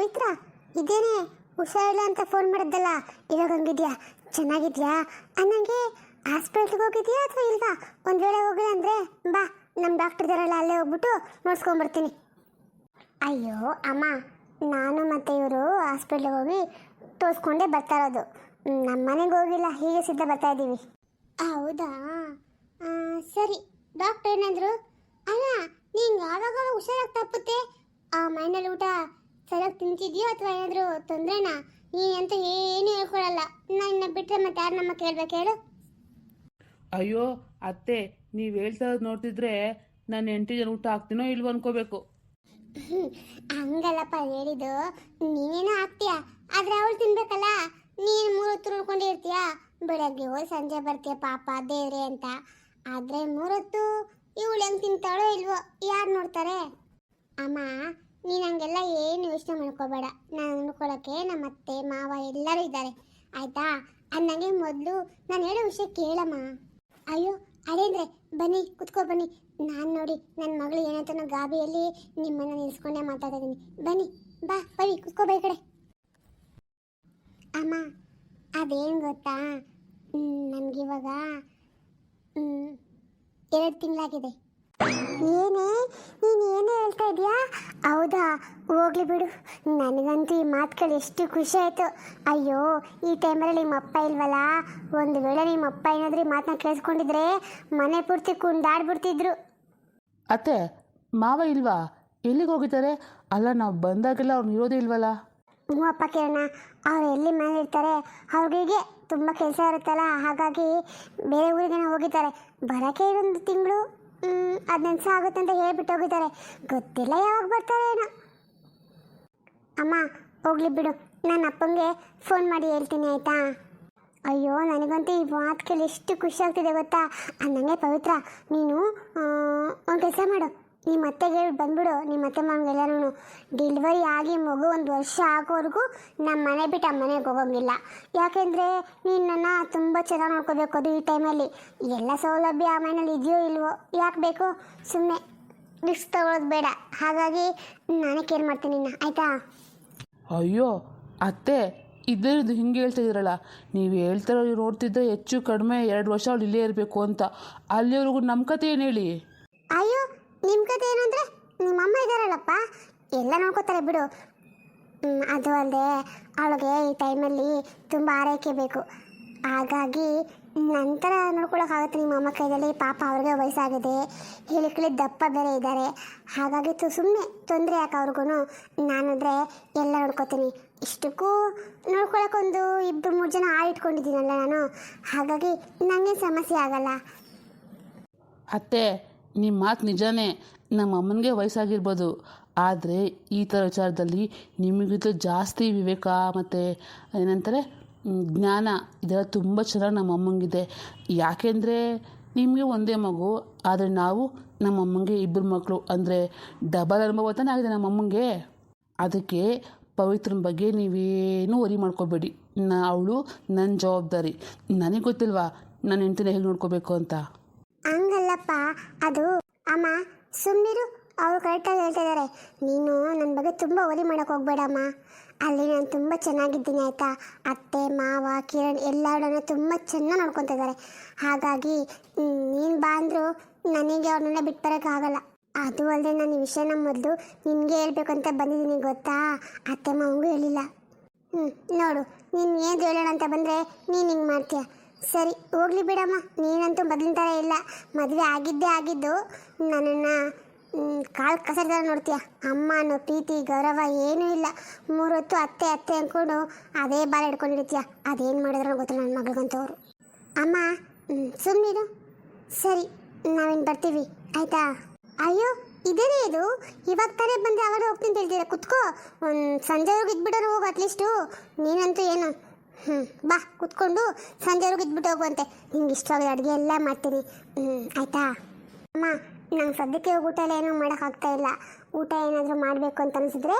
ಪವಿತ್ರ, ಇದೇನೆ ಹುಷಾರಿಲ್ಲ ಅಂತ ಫೋನ್ ಮಾಡಿದ್ದಲ್ಲ, ಇವಾಗ ಹಂಗಿದ್ಯಾ, ಚೆನ್ನಾಗಿದ್ಯಾ ಅನ್ನಂಗೆ ಹಾಸ್ಪಿಟ್ಲಿಗೆ ಹೋಗಿದ್ಯಾ ಅಥವಾ ಇಲ್ವಾ? ಒಂದು ವೇಳೆ ಹೋಗಿಲ್ಲ ಅಂದರೆ ಬಾ, ನಮ್ಮ ಡಾಕ್ಟರ್ ಇದಾರಲ್ಲ ಅಲ್ಲೇ ಹೋಗ್ಬಿಟ್ಟು ನೋಡ್ಸ್ಕೊಂಬರ್ತೀನಿ. ಅಯ್ಯೋ ಅಮ್ಮ, ನಾನು ಮತ್ತು ಇವರು ಹಾಸ್ಪಿಟ್ಲಿಗೆ ಹೋಗಿ ತೋರಿಸ್ಕೊಂಡೇ ಬರ್ತಾ ಇರೋದು. ನಮ್ಮ ಮನೆಗೆ ಹೋಗಿಲ್ಲ, ಹೀಗೆ ಸಿದ್ಧ ಬರ್ತಾ ಇದ್ದೀವಿ. ಹೌದಾ, ಸರಿ. ಡಾಕ್ಟರ್ ಏನಂದ್ರು? ಅಲ್ಲ, ನೀನು ಯಾವಾಗ ಹುಷಾರಾಗಿ ತಪ್ಪುತ್ತೆ, ಆ ಮೈನಲ್ಲಿ ಊಟ ಸರಿಯಾಗಿ ತಿಂತಿದ್ಯೋ ಅಥವಾ ಏನಾದರೂ ತೊಂದರೆನಾ? ನೀನಂತ ಏನು ಹೇಳ್ಕೊಳಲ್ಲ. ನನ್ನ ಬಿಟ್ಟರೆ ಮತ್ತೆ ಯಾರು ನಮ್ಮ ಕೇಳ್ಬೇಕು ಹೇಳು? ಅಯ್ಯೋ ಅತ್ತೆ, ನೀವು ಹೇಳ್ತಾ ಇರೋದು ನೋಡ್ತಿದ್ರೆ ನಾನು 8 ಜನ ಊಟ ಹಾಕ್ತೀನೋ ಇಲ್ವೋ ಅನ್ಕೋಬೇಕು. ಹಂಗಲ್ಲಪ್ಪ ಹೇಳಿದ್ದು, ನೀನೇನೋ ಹಾಕ್ತೀಯ, ಆದರೆ ಅವಳು ತಿನ್ಬೇಕಲ್ಲ. ನೀನು 3 ಹೊತ್ತು ನೋಡ್ಕೊಂಡಿರ್ತೀಯ, ಬೆಳಗ್ಗೆ ಹೋಗಿ ಸಂಜೆ ಬರ್ತೀಯ ಪಾಪ ದೇವ್ರೆ ಅಂತ. ಆದರೆ 3 ಹೊತ್ತು ಇವಳು ಹೆಂಗೆ ತಿಂತಾಳೋ ಇಲ್ವೋ ಯಾರು ನೋಡ್ತಾರೆ? ಅಮ್ಮ, ನೀನು ಹಂಗೆಲ್ಲ ಏನು ಯೋಚನೆ ಮಾಡ್ಕೋಬೇಡ. ನಾನು ನೋಡ್ಕೊಳ್ಳೋಕ್ಕೆ ನಮ್ಮ ಅತ್ತೆ ಮಾವ ಎಲ್ಲರೂ ಇದ್ದಾರೆ, ಆಯಿತಾ? ಅನ್ನಂಗೆ ಮೊದಲು ನಾನು ಹೇಳೋ ವಿಷಯ ಕೇಳಮ್ಮ. ಅಯ್ಯೋ ಅದೇಂದ್ರೆ, ಬನ್ನಿ ಕುತ್ಕೋ ಬನ್ನಿ. ನಾನು ನೋಡಿ ನನ್ನ ಮಗಳು ಏನಾಯ್ತು ಗಾಬಿಯಲ್ಲಿ ನಿಮ್ಮನ್ನು ನಿಲ್ಸ್ಕೊಂಡೇ ಮಾತಾಡ್ತಾ ಇದ್ದೀನಿ. ಬನ್ನಿ ಬಾ ಬನ್ನಿ ಕುತ್ಕೋ ಬೈ ಕಡೆ. ಅಮ್ಮ, ಅದೇನು ಗೊತ್ತಾ, ನನಗಿವಾಗ 2 ತಿಂಗಳಾಗಿದೆ. ಏನೇ ನೀನು ಏನೇ ಹೇಳ್ತಾ ಇದೆಯಾ? ಹೌದಾ, ಹೋಗ್ಲಿ ಬಿಡು. ನನಗಂತೂ ಈ ಮಾತುಗಳು ಎಷ್ಟು ಖುಷಿ ಆಯಿತು. ಅಯ್ಯೋ, ಈ ಟೈಮಲ್ಲಿ ನಿಮ್ಮ ಅಪ್ಪ ಇಲ್ವಲ್ಲ, ಒಂದು ವೇಳೆ ನಿಮ್ಮ ಅಪ್ಪ ಏನಾದರೂ ಈ ಮಾತನ್ನ ಕೇಳಿಸ್ಕೊಂಡಿದ್ರೆ ಮನೆ ಪೂರ್ತಿ ಕುಂದಾಡ್ಬಿಡ್ತಿದ್ರು. ಅತ್ತೆ, ಮಾವ ಇಲ್ವಾ? ಎಲ್ಲಿಗೆ ಹೋಗಿದ್ದಾರೆ? ಅಲ್ಲ, ನಾವು ಬಂದಾಗೆಲ್ಲ ಅವ್ರು ಇರೋದೇ ಇಲ್ವಲ್ಲ. ಹ್ಞೂ ಅಪ್ಪ ಕಿರಣ, ಅವ್ರು ಎಲ್ಲಿ ಮನೇಲಿ ಇರ್ತಾರೆ, ಅವ್ರಿಗೆ ತುಂಬ ಕೆಲಸ ಇರುತ್ತಲ್ಲ, ಹಾಗಾಗಿ ಬೇರೆ ಊರಿಗೆ ಹೋಗಿದ್ದಾರೆ. ಬರೋಕ್ಕೆ 1 ತಿಂಗಳು 15 ದಿವಸ ಆಗುತ್ತೆ ಅಂತ ಹೇಳ್ಬಿಟ್ಟು ಹೋಗಿದ್ದಾರೆ. ಗೊತ್ತಿಲ್ಲ ಯಾವಾಗ ಬರ್ತಾರೆ ಏನೋ. ಅಮ್ಮ ಹೋಗ್ಲಿ ಬಿಡು, ನಾನು ಅಪ್ಪಂಗೆ ಫೋನ್ ಮಾಡಿ ಹೇಳ್ತೀನಿ, ಆಯಿತಾ? ಅಯ್ಯೋ, ನನಗಂತೂ ಈ ಮಾತು ಕೇಳಿ ಎಷ್ಟು ಖುಷಿ ಆಗ್ತಿದೆ ಗೊತ್ತಾ? ಅನ್ನಂಗೆ ಪವಿತ್ರ, ನೀನು ಒಂದು ಕೆಲಸ ಮಾಡು, ನಿಮ್ಮ ಅತ್ತೆಗೆ ಬಂದ್ಬಿಡು, ನಿಮ್ಮ ಅತ್ತೆ ಮಾವನಿಗೆಲ್ಲನೂ ಡೆಲಿವರಿ ಆಗಿ ಮಗು 1 ವರ್ಷ ಆಗೋವರೆಗೂ ನಮ್ಮ ಮನೆ ಬಿಟ್ಟು ಆ ಮನೆಗೆ ಹೋಗೋಂಗಿಲ್ಲ. ಯಾಕೆಂದರೆ ನೀನು ನನ್ನ ತುಂಬ ಚೆನ್ನಾಗಿ ನೋಡ್ಕೋಬೇಕು. ಅದು ಈ ಟೈಮಲ್ಲಿ ಎಲ್ಲ ಸೌಲಭ್ಯ ಆ ಮನೇಲಿ ಇದೆಯೋ ಇಲ್ವೋ, ಯಾಕೆ ಬೇಕು ಸುಮ್ಮನೆ ರಿಸ್ಕ್ ತಗೊಳ್ಳೋದು ಬೇಡ. ಹಾಗಾಗಿ ನಾನೇ ಕೇರ್ ಮಾಡ್ತೀನಿ ನಿನ್ನ, ಆಯಿತಾ? ಅಯ್ಯೋ ಅತ್ತೆ, ಇದ್ರದ್ದು ಹಿಂಗೆ ಹೇಳ್ತಾ ಇದ್ರಲ್ಲ, ನೀವು ಹೇಳ್ತಾರೋ ನೋಡ್ತಿದ್ರೆ ಹೆಚ್ಚು ಕಡಿಮೆ 2 ವರ್ಷ ಅವಳು ಇಲ್ಲೇ ಇರಬೇಕು ಅಂತ. ಅಲ್ಲಿವರೆಗೂ ನಮ್ಮ ಕತೆ ಏನು ಹೇಳಿ? ಅಯ್ಯೋ, ನಿಮ್ಮ ಕತೆ ಏನು ಅಂದರೆ, ನಿಮ್ಮಮ್ಮ ಇದ್ದಾರಲ್ಲಪ್ಪ, ಎಲ್ಲ ನೋಡ್ಕೋತಾರೆ ಬಿಡು. ಅದು ಅಲ್ಲದೆ ಅವಳಿಗೆ ಈ ಟೈಮಲ್ಲಿ ತುಂಬ ಆರೈಕೆ ಬೇಕು. ಹಾಗಾಗಿ ನಂತರ ನೋಡ್ಕೊಳ್ಳೋಕ್ಕಾಗುತ್ತೆ ನಿಮ್ಮ ಅಮ್ಮ ಕೈಯಲ್ಲಿ. ಪಾಪ ಅವ್ರಿಗೆ ವಯಸ್ಸಾಗಿದೆ, ಹೇಳಿಕಳಿ ದಪ್ಪ ಬೇರೆ ಇದ್ದಾರೆ. ಹಾಗಾಗಿ ಸುಮ್ಮನೆ ತೊಂದರೆ ಯಾಕೆ ಅವ್ರಿಗೂ. ನಾನಾದರೆ ಎಲ್ಲ ನೋಡ್ಕೋತೀನಿ. ಇಷ್ಟಕ್ಕೂ ನೋಡ್ಕೊಳ್ಳೋಕೆ 1 2 3 ಜನ ಇಟ್ಕೊಂಡಿದ್ದೀನಲ್ಲ ನಾನು, ಹಾಗಾಗಿ ನನಗೆ ಸಮಸ್ಯೆ ಆಗಲ್ಲ. ಅತ್ತೆ, ನಿಮ್ಮ ಮಾತು ನಿಜಾನೇ, ನಮ್ಮ ಅಮ್ಮನಿಗೆ ವಯಸ್ಸಾಗಿರ್ಬೋದು, ಆದರೆ ಈ ಥರ ವಿಚಾರದಲ್ಲಿ ನಿಮಗಿಂತ ಜಾಸ್ತಿ ವಿವೇಕ ಮತ್ತು ಏನಂತಾರೆ ಜ್ಞಾನ ಇದೆಲ್ಲ ತುಂಬ ಚೆನ್ನಾಗಿ ನಮ್ಮ ಅಮ್ಮಂಗಿದೆ. ಯಾಕೆಂದರೆ ನಿಮಗೆ ಒಂದೇ ಮಗು, ಆದರೆ ನಾವು ನಮ್ಮ ಅಮ್ಮಂಗೆ 2 ಮಕ್ಕಳು, ಅಂದರೆ ಡಬಲ್ ಅನುಭವ ತಾನೇ ಆಗಿದೆ ನಮ್ಮ ಅಮ್ಮಂಗೆ. ಅದಕ್ಕೆ ಪವಿತ್ರನ ಬಗ್ಗೆ ನೀವೇನೂ ವರಿ ಮಾಡ್ಕೋಬೇಡಿ. ಅವಳು ನನ್ನ ಜವಾಬ್ದಾರಿ. ನನಗೆ ಗೊತ್ತಿಲ್ವಾ ನನ್ನ ಹೆಂಡತಿನ ಹೇಗೆ ನೋಡ್ಕೋಬೇಕು ಅಂತ? ಹಂಗಲ್ಲಪ್ಪ, ಅದು ಅಮ್ಮ ಸುಮ್ಮನಿರು, ಅವರು ಕರೆಕ್ಟಾಗಿ ಹೇಳ್ತಾ ಇದ್ದಾರೆ. ನೀನು ನನ್ನ ಬಗ್ಗೆ ತುಂಬ ವರಿ ಮಾಡೋಕೆ ಹೋಗ್ಬೇಡಮ್ಮ. ಅಲ್ಲಿ ನಾನು ತುಂಬ ಚೆನ್ನಾಗಿದ್ದೀನಿ, ಆಯಿತಾ? ಅತ್ತೆ ಮಾವ ಕಿರಣ್ ಎಲ್ಲರೂ ತುಂಬ ಚೆನ್ನಾಗಿ ನೋಡ್ಕೊತಾ ಇದ್ದಾರೆ. ಹಾಗಾಗಿ ನೀನು ಬಾ ಅಂದರು ನನಗೆ ಅವ್ರನ್ನೆಲ್ಲ ಬಿಟ್ಟು ಬರೋಕ್ಕಾಗಲ್ಲ. ಅದು ಅಲ್ಲದೆ ನಾನು ಈ ವಿಷಯನ ಮೊದಲು ನಿನಗೆ ಹೇಳ್ಬೇಕಂತ ಬಂದಿದ್ದೀನಿ, ಗೊತ್ತಾ? ಅತ್ತೆ ಮಾವಂಗೂ ಹೇಳಿಲ್ಲ. ನೋಡು, ನೀನು ಏನು ಹೇಳೋಣ ಅಂತ ಬಂದರೆ ನೀನು ಹಿಂಗೆ ಮಾಡ್ತೀಯ. ಸರಿ ಹೋಗ್ಲಿ ಬಿಡಮ್ಮ, ನೀನಂತೂ ಮೊದಲಿನ ಥರ ಇಲ್ಲ. ಮದುವೆ ಆಗಿದ್ದು ನನ್ನನ್ನು ಕಾಲು ಕಸರ ನೋಡ್ತೀಯ. ಅಮ್ಮ ಅನ್ನೋ ಪ್ರೀತಿ ಗೌರವ ಏನೂ ಇಲ್ಲ. 3 ಹೊತ್ತು ಅತ್ತೆ ಅತ್ತೆ ಅಂದ್ಕೊಂಡು ಅದೇ ಬಾಲ ಹಿಡ್ಕೊಂಡಿರ್ತೀಯ. ಅದೇನು ಮಾಡಿದ್ರು ಗೊತ್ತಿಲ್ಲ ನನ್ನ ಮಗಳಿಗಂತವ್ರು. ಅಮ್ಮ ಸುಮ್ಮನಿರು. ಸರಿ, ನಾವಿನ್ನು ಬರ್ತೀವಿ, ಆಯಿತಾ? ಅಯ್ಯೋ, ಇದೇನೇ ಇದು, ಇವಾಗ ತಾನೇ ಬಂದೆ, ಅವಾಗ ಹೋಗ್ತೀನಿ ಹೇಳ್ತೀರಾ? ಕುತ್ಕೋ, ಸಂಜೆವರೆಗೂ ಇದ್ಬಿಡೋರು ಹೋಗು ಅಟ್ಲೀಸ್ಟು. ನೀನಂತೂ ಏನು ಬಾ, ಕುತ್ಕೊಂಡು ಸಂಜೆವರೆಗೂ ಇದ್ಬಿಟ್ಟು ಹೋಗುವಂತೆ. ನಿಂಗೆ ಇಷ್ಟವಾಗಿ ಅಡುಗೆ ಎಲ್ಲ ಮಾಡ್ತೀನಿ, ಆಯಿತಾ? ಅಮ್ಮ, ನಂಗೆ ಸದ್ಯಕ್ಕೆ ಊಟ ಎಲ್ಲ ಏನೂ ಮಾಡೋಕ್ಕಾಗ್ತಾ ಇಲ್ಲ. ಊಟ ಏನಾದರೂ ಮಾಡಬೇಕು ಅಂತ ಅನಿಸಿದ್ರೆ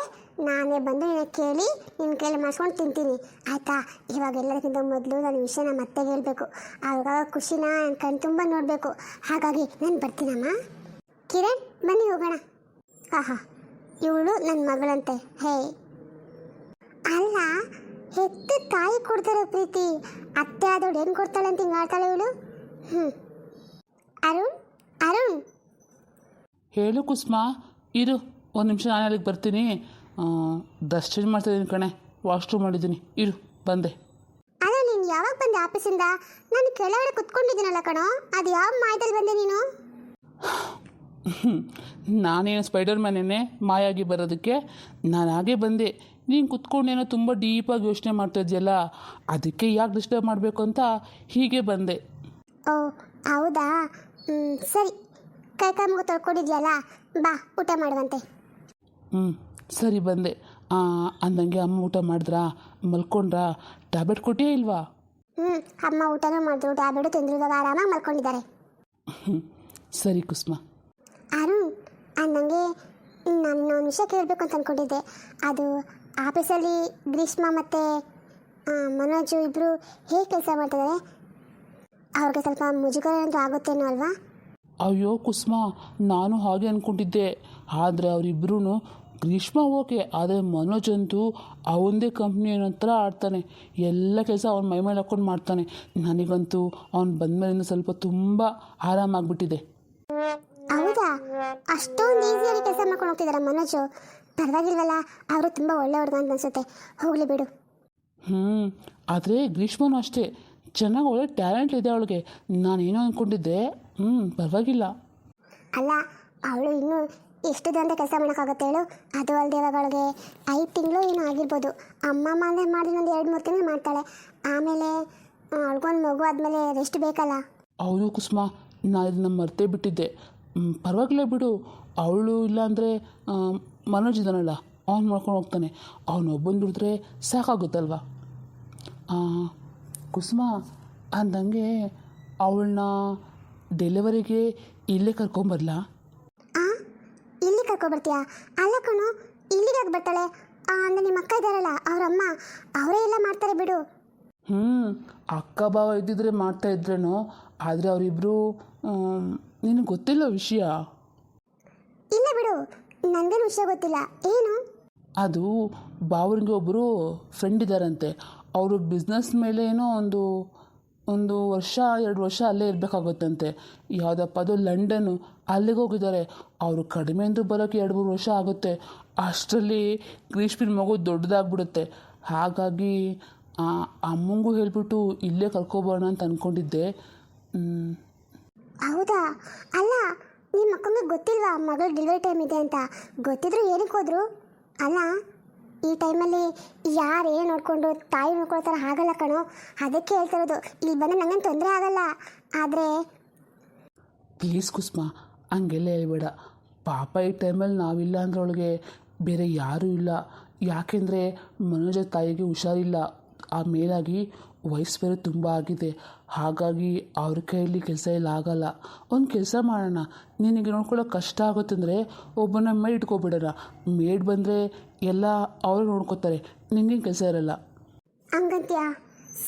ನಾನೇ ಬಂದು ನಿನ್ನ ಕೇಳಿ ಮಾಡಿಸ್ಕೊಂಡು ತಿಂತೀನಿ, ಆಯಿತಾ? ಇವಾಗ ಎಲ್ಲದಕ್ಕಿಂತ ಮೊದಲು ನಾನು ವಿಷಯನ ಮತ್ತೆ ಹೇಳಬೇಕು. ಆವಾಗ ಖುಷಿನ ನನ್ನ ಕಣ್ಣು ತುಂಬ ನೋಡಬೇಕು. ಹಾಗಾಗಿ ನಾನು ಬರ್ತೀನಮ್ಮ. ಕಿರಣ್ ಬನ್ನಿ ಹೋಗೋಣ. ಆಹಾ, ಇವಳು ನನ್ನ ಮಗಳಂತೆ. ಹೇ ಅಲ್ಲ, ಹೆತ್ತ ತಾಯಿ ಕೊಡ್ತಾರೋ ಪ್ರೀತಿ ಅತ್ತೆ ಆದವಳು ಏನು ಕೊಡ್ತಾಳೆ ಅಂತ ಹಿಂಗೆ ಆಡ್ತಾಳೆ ಇವಳು. ಅರುಣ್, ಅರುಣ್. ಹೇಳು ಕುಸುಮ, ಇರು ಒಂದು ನಿಮಿಷ, ನಾನು ಅಲ್ಲಿಗೆ ಬರ್ತೀನಿ. ಡ್ರೆಸ್ ಚೇಂಜ್ ಮಾಡ್ತಾಯಿದ್ದೀನಿ ಕಣೆ, ವಾಶ್ರೂಮ್ ಮಾಡಿದ್ದೀನಿ, ಇರು ಬಂದೆ. ಅಲ್ಲ, ನೀನು ಯಾವಾಗ ಬಂದೆ ಆಫೀಸಿಂದ? ನಾನು ಕೆಳಗಡೆ ಕುತ್ಕೊಂಡಿದ್ದೀನಲ್ಲ ಕಣೋ, ಅದು ಯಾವ ಮಾಯದಲ್ಲಿ ಬಂದೆ ನೀನು? ನಾನೇನು ಸ್ಪೈಡರ್ ಮ್ಯಾನೇನೆ ಮಾಯಾಗಿ ಬರೋದಕ್ಕೆ? ನಾನು ಹಾಗೆ ಬಂದೆ. ನೀನು ಕುತ್ಕೊಂಡೇನೋ ತುಂಬ ಡೀಪಾಗಿ ಯೋಚನೆ ಮಾಡ್ತಾಯಿದ್ಯಲ್ಲ, ಅದಕ್ಕೆ ಯಾಕೆ ಡಿಸ್ಟರ್ಬ್ ಮಾಡಬೇಕು ಅಂತ ಹೀಗೆ ಬಂದೆ. ಓ ಹೌದಾ, ಸರಿ. ಕೈ ಮುಗ ತೊಳ್ಕೊಂಡಿದ್ಯಲ್ಲ, ಬಾ ಊಟ ಮಾಡುವಂತೆ. ಸರಿ ಬಂದೆ. ಅಂದಂಗೆ ಅಮ್ಮ ಊಟ ಮಾಡಿದ್ರಾ, ಮಲ್ಕೊಂಡ್ರಾ, ಟ್ಯಾಬ್ಲೆಟ್ ಕೊಟ್ಟೇ ಇಲ್ವಾ? ಅಮ್ಮ ಊಟನೂ ಮಾಡಿದ್ರು, ಟ್ಯಾಬ್ಲೆಟ್ ತಿಂದ್ರು, ಇವಾಗ ಆರಾಮಾಗಿ ಮಲ್ಕೊಂಡಿದ್ದಾರೆ. ಸರಿ ಕುಸುಮ. ಅರುಣ್, ಅಂದಂಗೆ ನಾನು ಇನ್ನೊಂದು ವಿಷಯ ಕೇಳಬೇಕು ಅಂತ ಅಂದ್ಕೊಂಡಿದ್ದೆ. ಅದು ಆಫೀಸಲ್ಲಿ ಗ್ರೀಷ್ಮ ಮತ್ತು ಮನೋಜು ಇಬ್ಬರು ಹೇಗೆ ಕೆಲಸ ಮಾಡ್ತಿದ್ದಾರೆ? ಅವ್ರಿಗೆ ಸ್ವಲ್ಪ ಮುಜುಗರ ಅಂತ ಆಗುತ್ತೇನೋ ಅಲ್ವಾ? ಅಯ್ಯೋ ಕುಸುಮ, ನಾನು ಹಾಗೆ ಅಂದ್ಕೊಂಡಿದ್ದೆ. ಆದರೆ ಅವರಿಬ್ಬರೂ, ಗ್ರೀಷ್ಮ ಓಕೆ, ಆದರೆ ಮನೋಜ್ ಅಂತೂ ಅವನದೇ ಕಂಪ್ನಿ ಹತ್ರ ಆಡ್ತಾನೆ. ಎಲ್ಲ ಕೆಲಸ ಅವ್ನ ಮೈ ಮೇಲೆ ಹಾಕ್ಕೊಂಡು ಮಾಡ್ತಾನೆ. ನನಗಂತೂ ಅವ್ನು ಬಂದಮೇಲಿಂದ ಸ್ವಲ್ಪ ತುಂಬ ಆರಾಮಾಗ್ಬಿಟ್ಟಿದೆ. ಹೌದಾ? ಅಷ್ಟೊಂದು ಈಸಿಯಾಗಿ ಕೆಲಸ ಮಾಡ್ಕೊಂಡು ಹೋಗ್ತಿದ್ದಾರೆ ಮನೋಜು. ಪರವಾಗಿಲ್ವಲ್ಲ, ಅವರು ತುಂಬ ಒಳ್ಳೆ ಹುಡುಗ ಅಂತ ಅನಿಸುತ್ತೆ. ಹೋಗಲಿ ಬಿಡು. ಆದರೆ ಗ್ರೀಷ್ಮನೂ ಅಷ್ಟೇ, ಚೆನ್ನಾಗಿ ಒಳ್ಳೆ ಟ್ಯಾಲೆಂಟ್ ಇದೆ ಅವಳಿಗೆ. ನಾನೇನೋ ಅಂದ್ಕೊಂಡಿದ್ದೆ. ಪರವಾಗಿಲ್ಲ. ಅಲ್ಲ, ಅವಳು ಇನ್ನೂ ಎಷ್ಟು ದಿನ ಕೆಲಸ ಮಾಡೋಕ್ಕಾಗುತ್ತೆ ಹೇಳು? ಅದು ಅಲ್ಲದೆ ಇವಾಗ ಅವಳಿಗೆ 5 ತಿಂಗಳು ಏನೋ ಆಗಿರ್ಬೋದು. ಅಮ್ಮಮ್ಮ ಅಂದರೆ ಮಾಡಿ ಒಂದು 2-3 ತಿಂಗಳು ಮಾಡ್ತಾಳೆ. ಆಮೇಲೆ ಅವಳಿಗೊಂದು ಮಗು ಆದಮೇಲೆ ರೆಸ್ಟ್ ಬೇಕಲ್ಲ. ಹೌದು ಕುಸುಮ, ನಾನು ಇದನ್ನ ಮರ್ತೇ ಬಿಟ್ಟಿದ್ದೆ. ಪರವಾಗಿಲ್ಲ ಬಿಡು. ಅವಳು ಇಲ್ಲಾಂದರೆ ಮನೋಜ್ ಇದ್ದಾನಲ್ಲ, ಅವ್ನು ಮಾಡ್ಕೊಂಡು ಹೋಗ್ತಾನೆ. ಅವನೊಬ್ಬನ ದುಡಿದ್ರೆ ಸಾಕಾಗುತ್ತಲ್ವ? ಕುಸುಮ, ಅಂದಂಗೆ ಅವಳನ್ನ ಡೆಲಿವರಿಗೆ ಇಲ್ಲೇ ಕರ್ಕೊಂಬರಲಾ? ಇಲ್ಲಿ ಕರ್ಕೊಬರ್ತೀಯಾ? ಅಲ್ಲ ಕಣೋ, ಇಲ್ಲಿಗೆ ಯಾಕೆ ಬರ್ತಾಳೆ? ಅಂದರೆ ನಿಮ್ಮ ಅಕ್ಕ ಇದ್ದಾರಲ್ಲ, ಅವರಮ್ಮ, ಅವರೇ ಎಲ್ಲ ಮಾಡ್ತಾರೆ ಬಿಡು. ಅಕ್ಕ ಭಾವ ಇದ್ದಿದ್ರೆ ಮಾಡ್ತಾ ಇದ್ರೇನೋ, ಆದರೆ ಅವರಿಬ್ಬರು ನಿನಗೆ ಗೊತ್ತಿಲ್ಲ ವಿಷಯ. ಇಲ್ಲ ಬಿಡು, ನನಗೇನು ವಿಷಯ ಗೊತ್ತಿಲ್ಲ. ಏನು? ಅದು ಬಾವರಿಗೆ ಒಬ್ಬರು ಫ್ರೆಂಡ್ ಇದ್ದಾರಂತೆ. ಅವರು ಬಿಸ್ನೆಸ್ ಮೇಲೆ ಏನೋ ಒಂದು ವರ್ಷ 2 ವರ್ಷ ಅಲ್ಲೇ ಇರಬೇಕಾಗುತ್ತಂತೆ. ಯಾವುದಪ್ಪ ಅದು ಲಂಡನ್ನು, ಅಲ್ಲಿಗೆ ಹೋಗಿದ್ದಾರೆ. ಅವರು ಕಡಿಮೆ ಎಂದು ಬರೋಕ್ಕೆ 2-3 ವರ್ಷ ಆಗುತ್ತೆ. ಅಷ್ಟರಲ್ಲಿ ಗ್ರೀಷ್ಮಿನ ಮಗು ದೊಡ್ಡದಾಗ್ಬಿಡುತ್ತೆ. ಹಾಗಾಗಿ ಅಮ್ಮಂಗೂ ಹೇಳಿಬಿಟ್ಟು ಇಲ್ಲೇ ಕರ್ಕೊಬೋಣ ಅಂತ ಅಂದ್ಕೊಂಡಿದ್ದೆ. ಹೌದಾ? ಅಲ್ಲ, ನಿಮ್ಮ ಅಕ್ಕಂಗೆ ಗೊತ್ತಿಲ್ವಾ ಮಗಳು ಡೆಲಿವರಿ ಟೈಮ್ ಇದೆ ಅಂತ? ಗೊತ್ತಿದ್ರು ಏನಕ್ಕೆ ಹೋದ್ರು? ಅಲ್ಲ, ಈ ಟೈಮಲ್ಲಿ ಯಾರು ಏನು ನೋಡಿಕೊಂಡು ತಾಯಿ ನೋಡ್ಕೊಳ್ತಾರೆ ಆಗಲ್ಲ ಕಣೋ. ಅದಕ್ಕೆ ಹೇಳ್ತಿರೋದು, ಇಲ್ಲಿ ಬಂದರೆ ನನಗೇನು ತೊಂದರೆ ಆಗಲ್ಲ. ಆದರೆ ಪ್ಲೀಸ್ ಕುಸುಮ, ಹಂಗೆಲ್ಲ ಹೇಳ್ಬೇಡ. ಪಾಪ ಈ ಟೈಮಲ್ಲಿ ನಾವಿಲ್ಲ ಅಂದ್ರೆ ಅವಳಿಗೆ ಬೇರೆ ಯಾರೂ ಇಲ್ಲ. ಯಾಕೆಂದರೆ ಮನೋಜ ತಾಯಿಗೆ ಹುಷಾರಿಲ್ಲ. ಆ ಮೇಲಾಗಿ ವಯಸ್ಸು ಬೇರೆ ತುಂಬ ಆಗಿದೆ. ಹಾಗಾಗಿ ಅವ್ರ ಕೈಯಲ್ಲಿ ಕೆಲಸ ಎಲ್ಲ ಆಗಲ್ಲ. ಒಂದು ಕೆಲಸ ಮಾಡೋಣ, ನಿನಗೆ ನೋಡ್ಕೊಳ್ಳೋಕೆ ಕಷ್ಟ ಆಗುತ್ತಂದರೆ ಒಬ್ಬನ ಮೇಡ್ ಇಟ್ಕೊಬಿಡೋಣ. ಮೇಡ್ ಬಂದರೆ ಎಲ್ಲ ಅವರು ನೋಡ್ಕೋತಾರೆ, ನಿನಗೆ ಕೆಲಸ ಇರಲ್ಲ. ಹಂಗಂತ್ಯಾ?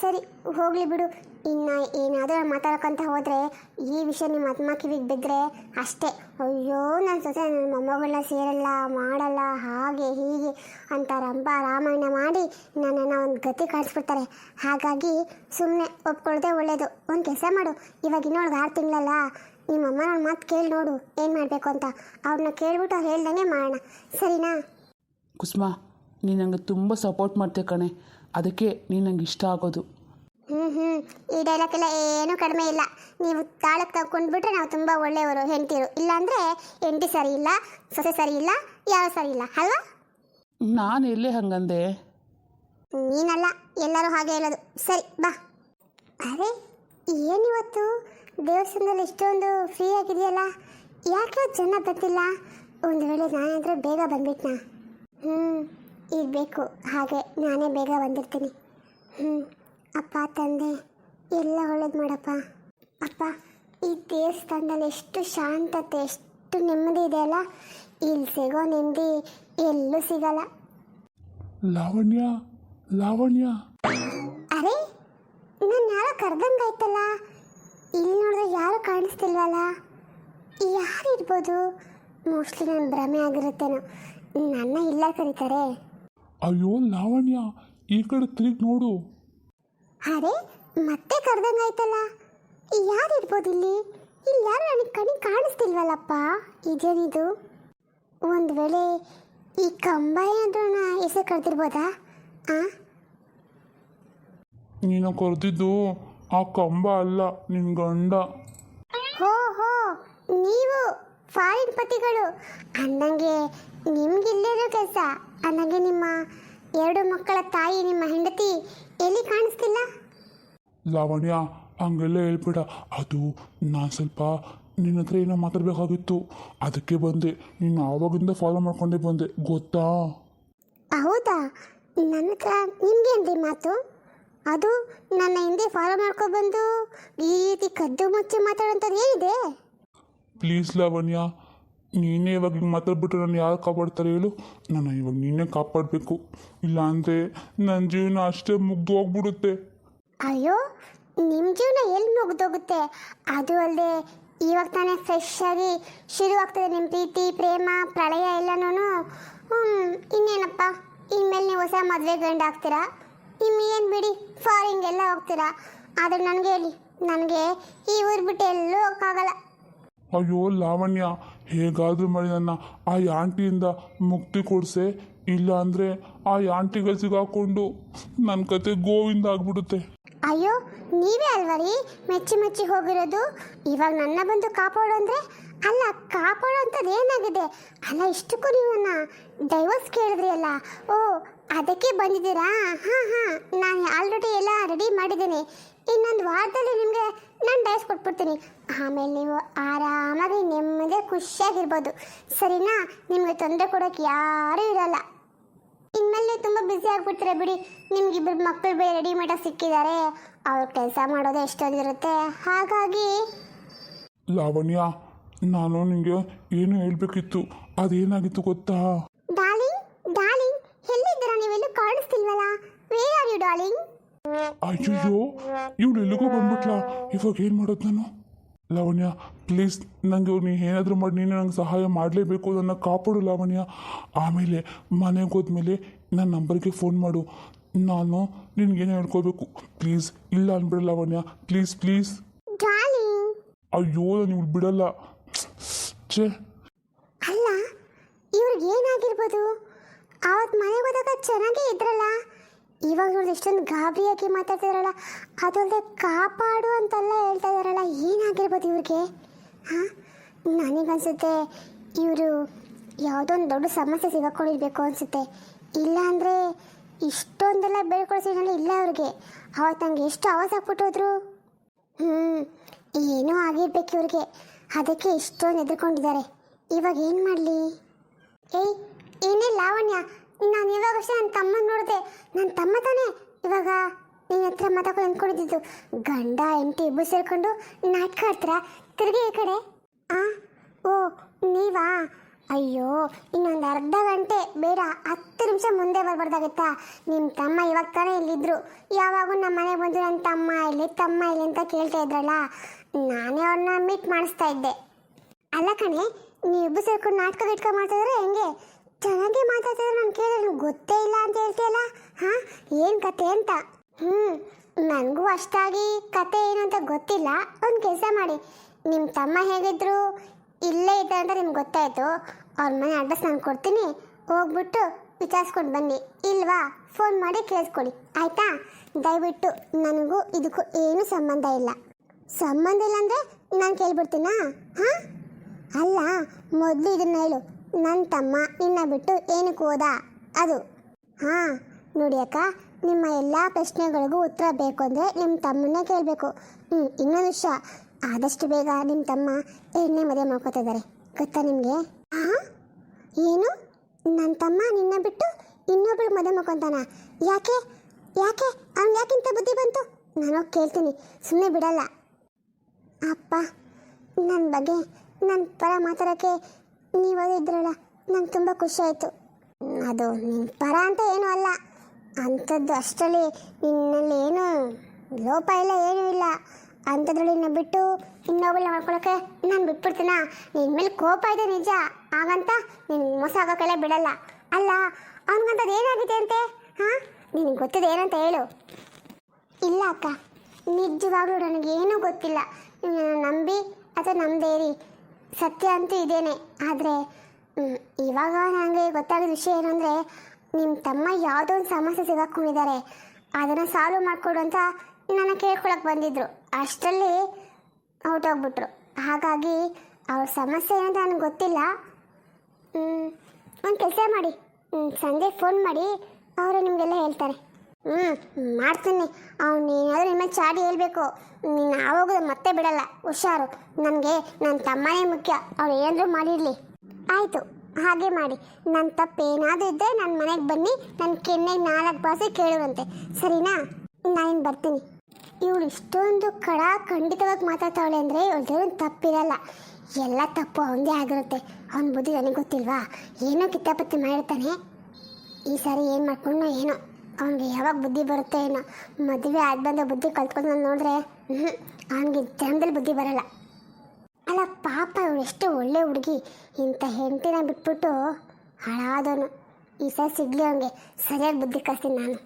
ಸರಿ, ಹೋಗಲಿ ಬಿಡು. ಇನ್ನು ಏನಾದರೂ ಮಾತಾಡೋಕ್ಕಂತ ಹೋದರೆ ಈ ವಿಷಯ ನಿಮ್ಮ ಅಮ್ಮ ಕಿವಿಗೆ ಬಿದ್ದರೆ ಅಷ್ಟೇ. ಅಯ್ಯೋ, ನನ್ನ ಸೊಸೆ ನನ್ನ ಮೊಮ್ಮಗಳನ್ನ ಸೇರಲ್ಲ, ಮಾಡಲ್ಲ, ಹಾಗೆ ಹೀಗೆ ಅಂತ ರಂಪ ರಾಮಾಯಣ ಮಾಡಿ ನನ್ನನ್ನು ಒಂದು ಗತಿ ಕಾಣಿಸ್ಬಿಡ್ತಾರೆ. ಹಾಗಾಗಿ ಸುಮ್ಮನೆ ಒಪ್ಕೊಳ್ಳೋದೇ ಒಳ್ಳೆಯದು. ಒಂದು ಕೆಲಸ ಮಾಡು, ಇವಾಗ ಇನ್ನೊಳಗೆ 6 ತಿಂಗಳಲ್ಲ, ನಿಮ್ಮಮ್ಮ ನನ್ನ ಮಾತು ಕೇಳಿ ನೋಡು ಏನು ಮಾಡಬೇಕು ಅಂತ. ಅವ್ರನ್ನ ಕೇಳ್ಬಿಟ್ಟು ಅವ್ರು ಹೇಳ್ದಂಗೆ ಮಾಡೋಣ, ಸರಿನಾ? ಕುಸುಮ, ನೀನು ನನಗೆ ತುಂಬ ಸಪೋರ್ಟ್ ಮಾಡ್ತೀಯ ಕಣೆ, ಅದಕ್ಕೆ ನೀನು ನಂಗೆ ಇಷ್ಟ ಆಗೋದು. ಈ ಡೈಲಾಗೆಲ್ಲ ಏನೂ ಕಡಿಮೆ ಇಲ್ಲ. ನೀವು ತಾಳಕ್ಕೆ ತಗೊಂಡ್ಬಿಟ್ರೆ ನಾವು ತುಂಬ ಒಳ್ಳೆಯವರು ಹೆಂಡ್ತಿರು. ಇಲ್ಲಾಂದರೆ ಹೆಂಡತಿ ಸರಿ ಇಲ್ಲ, ಸೊಸೆ ಸರಿ ಇಲ್ಲ, ಯಾರು ಸರಿ ಇಲ್ಲ ಅಲ್ವಾ? ನಾನು ಎಲ್ಲೇ ಹಂಗಂದೆ? ನೀನಲ್ಲ, ಎಲ್ಲರೂ ಹಾಗೆ ಹೇಳೋದು. ಸರಿ ಬಾ. ಅರೆ, ಏನಿವತ್ತು ದೇವಸ್ಥಾನದಲ್ಲಿ ಇಷ್ಟೊಂದು ಫ್ರೀ ಆಗಿದೆಯಲ್ಲ? ಯಾಕೆ ಜನ ಬರ್ತಿಲ್ಲ? ಒಂದು ವೇಳೆ ನಾನಾದರೆ ಬೇಗ ಬಂದ್ಬಿಟ್ನಾ? ಇರಬೇಕು, ಹಾಗೆ ನಾನೇ ಬೇಗ ಬಂದಿರ್ತೀನಿ. ಅಪ್ಪ ತಂದೆ ಎಲ್ಲ ಒಳ್ಳೇದು ಮಾಡಪ್ಪ. ಅಪ್ಪ, ಈ ದೇವಸ್ಥಾನದಲ್ಲಿ ಎಷ್ಟು ಶಾಂತತೆ, ಎಷ್ಟು ನೆಮ್ಮದಿ ಇದೆ ಅಲ್ಲ? ಇಲ್ಲಿ ಸಿಗೋ ನೆಮ್ಮದಿ ಎಲ್ಲೂ ಸಿಗಲ್ಲ. ಲಾವಣ್ಯ, ಲಾವಣ್ಯ. ಅರೆ, ನಾನು ಯಾರೋ ಕರ್ದಂಗಾಯ್ತಲ್ಲ. ಇಲ್ಲಿ ನೋಡಿದ್ರೆ ಯಾರು ಕಾಣಿಸ್ತಿಲ್ವಲ್ಲ? ಯಾರಿರ್ಬೋದು? ಮೋಸ್ಟ್ಲಿ ನಾನು ಭ್ರಮೆ ಆಗಿರುತ್ತೇನೋ. ನನ್ನ ಇಲ್ಲ ಕರೀತಾರೆ. ಅಯ್ಯೋ ಲಾವಣ್ಯ, ಈ ಕಡೆ ತಿರುಗಿ ನೋಡು. ಅರೆ ಮತ್ತೆ ಕರೆದಂಗಾಯ್ತಲ್ಲ. ಯಾರಿರ್ಬೋದು ಇಲ್ಲಿ? ಇಲ್ಲಿ ಯಾರು ನನಗೆ ಕಣ್ಣಿಗೆ ಕಾಣಿಸ್ತಿಲ್ವಲ್ಲಪ್ಪ. ಇದೇನಿದು? ಒಂದು ವೇಳೆ ಈ ಕಂಬ ಏನಾದ್ರೂ ಹೆಸರು ಕರೆದಿರ್ಬೋದಾ? ನೀನು ಕರೆದಿದ್ದು ಆ ಕಂಬ ಅಲ್ಲ, ನಿನ್ನ ಗಂಡ. ಹೋ ಹೋ, ನೀವು ಫಾರಿನ್ ಪತಿಗಳು ಅಂದಂಗೆ ನಿಮ್ಗಿಲ್ಲೇನೋ ಕೆಲಸ. ಅಂದಂಗೆ ನಿಮ್ಮ 2 ಮಕ್ಕಳ ತಾಯಿ, ನಿಮ್ಮ ಹೆಂಡತಿ ಎಲ್ಲಿ ಕಾಣಿಸ್ತಿಲ್ಲ? ಲಾವಣ್ಯ, ಹಂಗೆಲ್ಲ ಹೇಳ್ಬೇಡ. ಅದು ನಾನು ಸ್ವಲ್ಪ ನಿನ್ನ ಹತ್ರ ಏನೋ ಮಾತಾಡಬೇಕಾಗಿತ್ತು, ಅದಕ್ಕೆ ಬಂದೆ. ನೀನು ಆವಾಗಿಂದ ಫಾಲೋ ಮಾಡ್ಕೊಂಡೇ ಬಂದೆ, ಗೊತ್ತಾ? ಹೌದಾ? ನನ್ನ ಹತ್ರ ನಿಮ್ಗೇನ್ರಿ ಮಾತು? ಅದು ನನ್ನ ಹಿಂದೆ ಫಾಲೋ ಮಾಡ್ಕೊಬಂದು ಈ ರೀತಿ ಕದ್ದು ಮುಚ್ಚಿ ಮಾತಾಡೋಂಥದ್ದು ಏನಿದೆ? ಪ್ಲೀಸ್ ಲಾವಣ್ಯ, ನೀನೇ ಇವಾಗ ಹಿಂಗೆ ಮಾತಾಡ್ಬಿಟ್ರೆ ನಾನು ಯಾರು ಕಾಪಾಡ್ತಾರೆ ಹೇಳು? ನಾನು ಇವಾಗ ನೀನೇ ಕಾಪಾಡಬೇಕು, ಇಲ್ಲ ಅಂದರೆ ನನ್ನ ಜೀವನ ಅಷ್ಟೇ ಮುಗ್ದು ಹೋಗ್ಬಿಡುತ್ತೆ. ಅಯ್ಯೋ, ನಿಮ್ಮ ಜೀವನ ಎಲ್ಲಿ ಮುಗ್ದೋಗುತ್ತೆ? ಅದು ಅಲ್ಲದೆ ಇವಾಗ ತಾನೇ ಫ್ರೆಶ್ ಆಗಿ ಶುರುವಾಗ್ತದೆ ನಿಮ್ಮ ಪ್ರೀತಿ, ಪ್ರೇಮ, ಪ್ರಳಯ ಎಲ್ಲನೂ. ಇನ್ನೇನಪ್ಪ, ಇನ್ಮೇಲೆ ನೀವು ಹೊಸ ಮದುವೆ ಗಂಡು ಆಗ್ತೀರಾ. ಏನು ಬಿಡಿ, ಫಾರಿಂಗೆಲ್ಲ ಹೋಗ್ತೀರಾ. ಆದರೆ ನನಗೆ ಹೇಳಿ, ನನಗೆ ಈ ಊರು ಬಿಟ್ಟು ಎಲ್ಲೂ ಹೋಗೋಕ್ಕಾಗಲ್ಲ. ಅಯ್ಯೋ ಲಾವಣ್ಯ, ಹೇಗಾದರೂ ಮಾಡಿ ನನ್ನ ಆ ಆಂಟಿಯಿಂದ ಮುಕ್ತಿ ಕೊಡಿಸೆ, ಇಲ್ಲ ಅಂದರೆ ಆ ಆಂಟಿಗೆ ಸಿಗಾಕೊಂಡು ನನ್ನ ಕತೆ ಗೋವಿಂದ ಆಗ್ಬಿಡುತ್ತೆ. ಅಯ್ಯೋ, ನೀವೇ ಅಲ್ವಾ ರೀ ಮೆಚ್ಚಿ ಮೆಚ್ಚಿ ಹೋಗಿರೋದು. ಇವಾಗ ನನ್ನ ಬಂದು ಕಾಪಾಡು ಅಂದರೆ? ಅಲ್ಲ, ಕಾಪಾಡೋ ಅಂಥದ್ದು ಏನಾಗಿದೆ? ಅಲ್ಲ, ಇಷ್ಟಕ್ಕೂ ನೀವು ನನ್ನ ಡೈವರ್ಸ್ ಕೇಳಿದ್ರಿ ಅಲ್ಲ. ಓ, ಅದಕ್ಕೆ ಬಂದಿದ್ದೀರಾ? ಹಾಂ, ನಾನು ಆಲ್ರೆಡಿ ಎಲ್ಲ ರೆಡಿ ಮಾಡಿದ್ದೀನಿ. ಇನ್ನೊಂದು ವಾರದಲ್ಲಿ ನಿಮಗೆ ನಾನು ಡೈವರ್ಸ್ ಕೊಟ್ಬಿಡ್ತೀನಿ. ಆಮೇಲೆ ನೀವು ಆರಾಮಾಗಿ ನೆಮ್ಮದಿ ಖುಷಿಯಾಗಿರ್ಬೋದು, ಸರಿನಾ? ನಿಮಗೆ ತೊಂದರೆ ಕೊಡೋಕ್ಕೆ ಯಾರೂ ಇರಲ್ಲ. ಇನ್ಮೇಲೆ ತುಂಬ ಬ್ಯುಸಿ ಆಗಿಬಿಡ್ತೀರ ಬಿಡಿ. ನಿಮ್ಗಿಬ್ಬರು ಮಕ್ಕಳು ಬೇರೆ ರೆಡಿಮೇಡಾಗಿ ಸಿಕ್ಕಿದ್ದಾರೆ, ಅವ್ರ ಕೆಲಸ ಮಾಡೋದು ಎಷ್ಟೊಂದಿರುತ್ತೆ. ಹಾಗಾಗಿ ಲಾವಣ್ಯ, ನಾನು ನಿಮಗೆ ಏನು ಹೇಳಬೇಕಿತ್ತು, ಅದೇನಾಗಿತ್ತು ಗೊತ್ತಾ? ಡಾರ್ಲಿಂಗ್, ಡಾರ್ಲಿಂಗ್, ಎಲ್ಲಿದ್ದೀರಾ? ನೀವೆಲ್ಲೂ ಕಾಣಿಸ್ತಿಲ್ವಲ್ಲ. Where are you darling? ಅಯ್ಯಯ್ಯೋ, ಇವಳು ಎಲ್ಲಿಗೋ ಬಂದ್ಬಿಟ್ಲ. ಇವಾಗ ಏನು ಮಾಡೋದು ನಾನು? ಲಾವಣ್ಯ ಪ್ಲೀಸ್, ನನಗೆ ನೀ ಏನಾದರೂ ಮಾಡಿ ನೀನು ನಂಗೆ ಸಹಾಯ ಮಾಡಲೇಬೇಕು, ನನ್ನ ಕಾಪಾಡು ಲಾವಣ್ಯ. ಆಮೇಲೆ ಮನೆಗೆ ಹೋದ್ಮೇಲೆ ನನ್ನ ನಂಬರ್ಗೆ ಫೋನ್ ಮಾಡು, ನಾನು ನಿನಗೇನು ಹೇಳ್ಕೋಬೇಕು. ಪ್ಲೀಸ್, ಇಲ್ಲ ಅನ್ಬಿಡ ಲಾವಣ್ಯ, ಪ್ಲೀಸ್ ಪ್ಲೀಸ್. ಡಾರ್ಲಿಂಗ್, ಅಯ್ಯೋ, ನಾನು ಇವಳು ಬಿಡಲ್ಲ. ಛೇ, ಅಲ್ಲ ಇವ್ರಿಗೆ ಏನಾಗಿರ್ಬೋದು? ಅವತ್ತು ಮನೆಗೆ ಹೋದಾಗ ಚೆನ್ನಾಗೇ ಇದ್ರಲ್ಲ, ಇವಾಗ ನೋಡಿದ್ರೆ ಇಷ್ಟೊಂದು ಗಾಬರಿಯಾಗಿ ಮಾತಾಡ್ತಿದಾರಲ್ಲ. ಅದಲ್ಲದೆ ಕಾಪಾಡು ಅಂತೆಲ್ಲ ಹೇಳ್ತಾ ಇದಾರಲ್ಲ, ಏನಾಗಿರ್ಬೋದು ಇವ್ರಿಗೆ? ಹಾಂ, ನನಗನ್ಸುತ್ತೆ ಇವರು ಯಾವುದೋ ಒಂದು ದೊಡ್ಡ ಸಮಸ್ಯೆ ಸಿಗಾಕೊಂಡಿರ್ಬೇಕು ಅನಿಸುತ್ತೆ. ಇಲ್ಲ ಅಂದರೆ ಇಷ್ಟೊಂದೆಲ್ಲ ಬೇಡ್ಕೊಳ್ಸಿದ್ರಲ್ಲ ಇಲ್ಲ ಅವ್ರಿಗೆ. ಅವತ್ತು ನಂಗೆ ಎಷ್ಟು ಆವಾಜ್ ಹಾಕ್ಬಿಟ್ಟೋದ್ರು. ಏನೋ ಆಗಿರ್ಬೇಕು ಇವ್ರಿಗೆ, ಅದಕ್ಕೆ ಇಷ್ಟೊಂದು ಎದುರ್ಕೊಂಡಿದ್ದಾರೆ. ಇವಾಗ ಏನು ಮಾಡಲಿ? ಏಯ್, ಏನೇ ಲಾವಣ್ಯ, ನಾನು ಇವಾಗಷ್ಟೇ ನನ್ನ ತಮ್ಮನ ನೋಡಿದೆ. ನನ್ನ ತಮ್ಮ ತಾನೇ ಇವಾಗ ನಿನ್ನ ಹತ್ರ ಮಾತಾಡ್ಕೊಂಡು ಅಂದ್ಕೊಂಡಿದ್ದು. ಗಂಡ ಹೆಂಡತಿ ಇಬ್ಬರು ಸೇರ್ಕೊಂಡು ನಾಟಕ ಆಡ್ತೀರಾ? ತಿರುಗಿ ಈ ಕಡೆ. ಓ, ನೀವಾ? ಅಯ್ಯೋ, ಇನ್ನೊಂದು ಅರ್ಧ ಗಂಟೆ ಬೇಡ, 10 ನಿಮಿಷ ಮುಂದೆ ಬರಬಾರ್ದಾಗತ್ತಾ? ನಿಮ್ಮ ತಮ್ಮ ಇವಾಗ ತಾನೇ ಇಲ್ಲಿದ್ದರು. ಯಾವಾಗೂ ನಮ್ಮ ಮನೆಗೆ ಬಂದು ನನ್ನ ತಮ್ಮ ಇಲ್ಲಿ ಅಂತ ಕೇಳ್ತಾ ಇದ್ರಲ್ಲ, ನಾನೇ ಅವ್ರನ್ನ ಮೀಟ್ ಮಾಡಿಸ್ತಾ ಇದ್ದೆ. ಅಲ್ಲ ಕಣೆ, ನೀವಿಬ್ಬರು ಸೇರ್ಕೊಂಡು ನಾಟಕ ಮಾಡ್ತಿದ್ರೆ ಹೆಂಗೆ? ಚೆನ್ನಾಗಿ ಮಾತಾಡ್ತಿದ್ರೆ ನಾನು ಕೇಳಿದ್ರೆ ಗೊತ್ತೇ ಇಲ್ಲ ಅಂತ ಹೇಳ್ತೀಯಲ್ಲ. ಹಾಂ, ಏನು ಕತೆ ಅಂತ? ನನಗೂ ಅಷ್ಟಾಗಿ ಕತೆ ಏನು ಅಂತ ಗೊತ್ತಿಲ್ಲ. ಒಂದು ಕೆಲಸ ಮಾಡಿ, ನಿಮ್ಮ ತಮ್ಮ ಹೇಗಿದ್ರು ಇಲ್ಲೇ ಇದ್ದ ಅಂತ ನಿಮ್ಗೆ ಗೊತ್ತಾಯಿತು. ಅವ್ರ ಮನೆ ಅಡ್ರೆಸ್ ನಾನು ಕೊಡ್ತೀನಿ, ಹೋಗ್ಬಿಟ್ಟು ವಿಚಾರಿಸ್ಕೊಂಡು ಬನ್ನಿ. ಇಲ್ವಾ, ಫೋನ್ ಮಾಡಿ ಕೇಳಿಸ್ಕೊಳ್ಳಿ, ಆಯಿತಾ? ದಯವಿಟ್ಟು ನನಗೂ ಇದಕ್ಕೂ ಏನೂ ಸಂಬಂಧ ಇಲ್ಲ. ಸಂಬಂಧ ಇಲ್ಲ ಅಂದರೆ ನಾನು ಕೇಳ್ಬಿಡ್ತೀನಾ? ಹಾಂ, ಅಲ್ಲ, ಮೊದಲು ಇದನ್ನ ಹೇಳು, ನನ್ನ ತಮ್ಮ ನಿನ್ನ ಬಿಟ್ಟು ಏನಕ್ಕೆ ಹೋದ ಅದು? ಹಾಂ, ನೋಡಿ ಅಕ್ಕ, ನಿಮ್ಮ ಎಲ್ಲ ಪ್ರಶ್ನೆಗಳಿಗೂ ಉತ್ತರ ಬೇಕು ಅಂದರೆ ನಿಮ್ಮ ತಮ್ಮನ್ನೇ ಕೇಳಬೇಕು. ಇನ್ನೊಂದು ವಿಷಯ, ಆದಷ್ಟು ಬೇಗ ನಿಮ್ಮ ತಮ್ಮ 2ನೇ ಮದುವೆ ಮಾಡ್ಕೋತಿದ್ದಾರೆ, ಗೊತ್ತಾ ನಿಮಗೆ? ಹಾಂ, ಏನು? ನನ್ನ ತಮ್ಮ ನಿನ್ನ ಬಿಟ್ಟು ಇನ್ನೊಬ್ರು ಮದುವೆ ಮಾಡ್ಕೊತಾನ? ಯಾಕೆ ಯಾಕೆ ಅವ್ನು ಯಾಕಿಂತ ಬುದ್ಧಿ ಬಂತು? ನಾನು ಕೇಳ್ತೀನಿ, ಸುಮ್ಮನೆ ಬಿಡಲ್ಲ. ಅಪ್ಪ, ನನ್ನ ಬಗ್ಗೆ ನನ್ನ ಪರ ಮಾತಾಡೋಕ್ಕೆ ನೀವದು ಇದ್ರಲ್ಲ, ನಂಗೆ ತುಂಬ ಖುಷಿ ಆಯಿತು. ಅದು ನಿನ್ನ ಪರ ಅಂತ ಏನೂ ಅಲ್ಲ, ಅಂಥದ್ದು ಅಷ್ಟರಲ್ಲಿ ನಿನ್ನಲ್ಲಿ ಏನೂ ಲೋಪ ಇಲ್ಲ, ಏನೂ ಇಲ್ಲ. ಅಂಥದ್ರಲ್ಲಿ ನಿನ್ನ ಬಿಟ್ಟು ಇನ್ನೊಬ್ಬಳನ್ನ ಮಾಡ್ಕೊಳಕ್ಕೆ ನಾನು ಬಿಟ್ಬಿಡ್ತೀನ? ನಿನ್ನ ಮೇಲೆ ಕೋಪ ಇದೆ ನಿಜ, ಹಾಗಂತ ನೀನು ಮೋಸ ಆಗೋಕ್ಕೆಲ್ಲ ಬಿಡಲ್ಲ. ಅಲ್ಲ, ಅವನಿಗಂತದ್ದು ಏನಾಗಿದೆ ಅಂತೆ? ಹಾಂ, ನಿನಗೆ ಗೊತ್ತಿದೆ ಏನಂತ ಹೇಳು. ಇಲ್ಲ ಅಕ್ಕ, ನಿಜವಾಗ್ಲೂ ನನಗೇನೂ ಗೊತ್ತಿಲ್ಲ. ನಂಬಿ ಅಥವಾ ನಂಬೇರಿ, ಸತ್ಯ ಅಂತೂ ಇದೇನೆ. ಆದರೆ ಇವಾಗ ನನಗೆ ಗೊತ್ತಾಗಿದ್ದ ವಿಷಯ ಏನಂದರೆ, ನಿಮ್ಮ ತಮ್ಮ ಯಾವುದೋ ಒಂದು ಸಮಸ್ಯೆ ಸಿಗಾಕೊಂಡಿದ್ದಾರೆ, ಅದನ್ನು ಸಾಲ್ವ್ ಮಾಡಿಕೊಡು ಅಂತ ನನ್ನ ಕೇಳ್ಕೊಳಕ್ಕೆ ಬಂದಿದ್ದರು. ಅಷ್ಟರಲ್ಲಿ ಹೊರಟೋಗ್ಬಿಟ್ರು. ಹಾಗಾಗಿ ಅವ್ರ ಸಮಸ್ಯೆ ಏನಂತ ನನಗೆ ಗೊತ್ತಿಲ್ಲ. ಒಂದು ಕೆಲಸ ಮಾಡಿ, ಸಂಜೆ ಫೋನ್ ಮಾಡಿ ಅವರು ನಿಮಗೆಲ್ಲ ಹೇಳ್ತಾರೆ. ಮಾಡ್ತೀನಿ. ಅವ್ನು ಏನಾದರೂ ನಿಮ್ಮ ಚಾಡಿ ಹೇಳ್ಬೇಕು, ನೀನು ಆವಾಗ ಮತ್ತೆ ಬಿಡಲ್ಲ. ಹುಷಾರು. ನನಗೆ ನನ್ನ ತಮ್ಮನೇ ಮುಖ್ಯ. ಅವ್ರು ಏನಾದರೂ ಮಾಡಿರಲಿ. ಆಯಿತು, ಹಾಗೆ ಮಾಡಿ. ನನ್ನ ತಪ್ಪೇನಾದರೂ ಇದ್ದರೆ ನನ್ನ ಮನೆಗೆ ಬನ್ನಿ, ನನ್ನ ಕೆನ್ನೆಗೆ 4 ಭಾಷೆ ಕೇಳುವಂತೆ, ಸರಿನಾ? ನಾನು ಬರ್ತೀನಿ. ಇವಳು ಇಷ್ಟೊಂದು ಖಂಡಿತವಾಗಿ ಮಾತಾಡ್ತಾವಳೆ ಅಂದರೆ ಇವಳು ತಪ್ಪಿರಲ್ಲ. ಎಲ್ಲ ತಪ್ಪು ಅವನದೇ ಆಗಿರುತ್ತೆ. ಅವನ ಬುದ್ಧಿ ನನಗೆ ಗೊತ್ತಿಲ್ವಾ? ಏನೋ ಕಿತ್ತಾಪತ್ತಿ ಮಾಡಿರ್ತಾನೆ. ಈ ಸಾರಿ ಏನು ಮಾಡ್ಕೊಂಡು ಏನೋ ಅವನಿಗೆ ಯಾವಾಗ ಬುದ್ಧಿ ಬರುತ್ತೆ ಏನೋ. ಮದುವೆ ಆದ ಬಂದ ಬುದ್ಧಿ ಕಲ್ತ್ಕೊಂಡು ನಾನು ನೋಡಿದ್ರೆ ಅವನಿಗೆ ಜನ್ಮದಲ್ಲಿ ಬುದ್ಧಿ ಬರಲ್ಲ. ಅಲ್ಲ ಪಾಪ, ಇವಳು ಎಷ್ಟು ಒಳ್ಳೆ ಹುಡುಗಿ. ಇಂಥ ಹೆಂಡತಿನ ಬಿಟ್ಬಿಟ್ಟು ಹಾಳಾದವನು. ಈ ಸಾರಿ ಸಿಗಲಿ ಅವನಿಗೆ, ಸರಿಯಾಗಿ ಬುದ್ಧಿ ಕಲಿಸ್ತೀನಿ ನಾನು.